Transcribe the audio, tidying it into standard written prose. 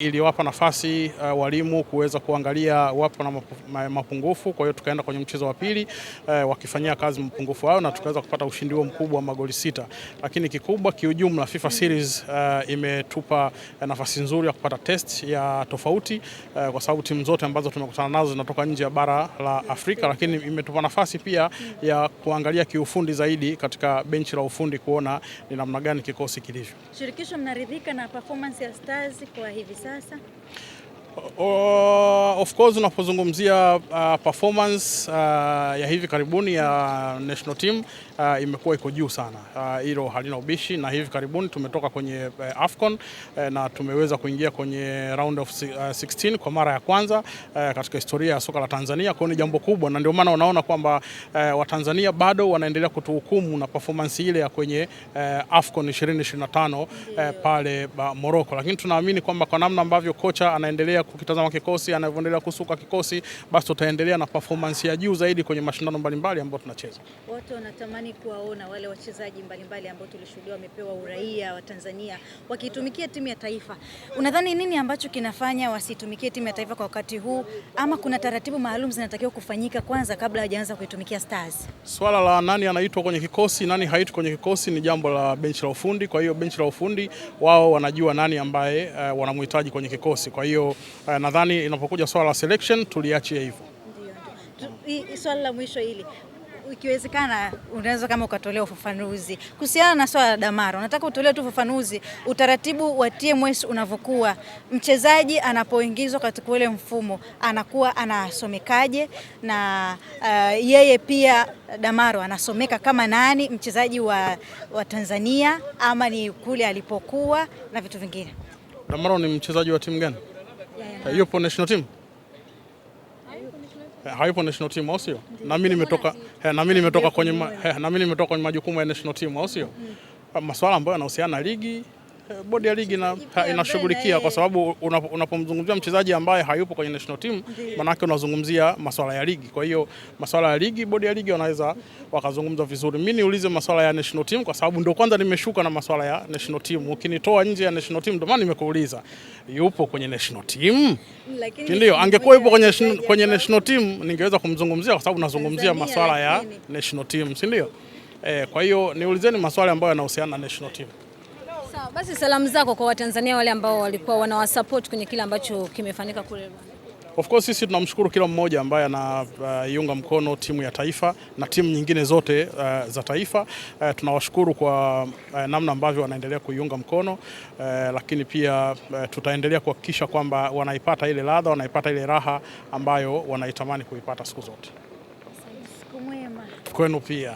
Iliwapa nafasi walimu kuweza kuangalia wapo na mapungufu, kwa hiyo tukaenda kwenye mchezo wa pili wakifanyia kazi mapungufu hayo na tukaweza kupata ushindi mkubwa wa magoli 6. Lakini kikubwa kiujumla FIFA Series imetupa nafasi nzuri ya kupata test ya tofauti kwa sababu timu zote ambazo tumekutana nazo zinatoka nje ya bara la Afrika, lakini imetupa nafasi pia ya kuangalia kiufundi zaidi katika benchi la ufundi kuona ni namna gani kikosi kilivyo. Shirikisho, mnaridhika na performance ya Stars kwa hivi sasa? Of course unapozungumzia performance ya hivi karibuni ya national team imekuwa iko juu sana, hilo halina ubishi, na hivi karibuni tumetoka kwenye AFCON na tumeweza kuingia kwenye round of 16 kwa mara ya kwanza katika historia ya soka la Tanzania. Kwa hiyo ni jambo kubwa, na ndio maana unaona kwamba Watanzania bado wanaendelea kutuhukumu na performance ile ya kwenye AFCON 2025 pale Morocco, lakini tunaamini kwamba kwa namna ambavyo kocha anaendelea kukitazama kikosi, anavyoendelea kusuka kikosi, basi tutaendelea na performance ya juu zaidi kwenye mashindano mbalimbali ambayo tunacheza. Watu wanatamani kuwaona wale wachezaji mbalimbali ambao tulishuhudia wamepewa uraia wa Tanzania wakitumikia timu ya taifa. Unadhani nini ambacho kinafanya wasitumikie timu ya taifa kwa wakati huu, ama kuna taratibu maalum zinatakiwa kufanyika kwanza kabla hajaanza kuitumikia Stars? Swala la nani anaitwa kwenye kikosi, nani haitwi kwenye kikosi ni jambo la benchi la ufundi. Kwa hiyo benchi la ufundi wao wanajua nani ambaye wanamhitaji kwenye kikosi. Kwa hiyo nadhani inapokuja swala la selection tuliachie hivyo. Ndio. Swala la mwisho hili, ikiwezekana unaweza kama ukatolea ufafanuzi kuhusiana na swala la Damaro. Nataka utolee tu ufafanuzi utaratibu wa TMS unavyokuwa, mchezaji anapoingizwa katika ule mfumo anakuwa anasomekaje, na yeye pia Damaro anasomeka kama nani, mchezaji wa Tanzania ama ni kule alipokuwa na vitu vingine? Damaro ni mchezaji wa timu gani? Yupo national team? Hayupo national team au sio? Na mimi nimetoka kwenye majukumu ya national team au sio? Masuala ambayo yanahusiana na ligi, bodi ya ligi inashughulikia, kwa sababu unapomzungumzia mchezaji ambaye hayupo kwenye national team maana yake unazungumzia masuala ya ligi. Kwa hiyo masuala ya ligi, bodi ya ligi wanaweza wakazungumza vizuri. Mimi niulize masuala ya national team kwa sababu ndio kwanza nimeshuka na masuala ya national team. Ukinitoa nje ya national team ndio maana nimekuuliza yupo kwenye national team. Ndio, angekuwa yupo kwenye national team ningeweza kumzungumzia kwa sababu nazungumzia masuala ya national team, si ndio? Kwa hiyo niulizeni masuala ambayo yanahusiana na national team. Sawa, basi salamu zako kwa Watanzania wale ambao walikuwa wanawasupport kwenye kile ambacho kimefanyika kule. Of course sisi tunamshukuru kila mmoja ambaye anaiunga mkono timu ya taifa na timu nyingine zote za taifa. Tunawashukuru kwa namna ambavyo wanaendelea kuiunga mkono, lakini pia tutaendelea kuhakikisha kwamba wanaipata ile ladha, wanaipata ile raha ambayo wanaitamani kuipata siku zote. Siku mwema kwenu pia.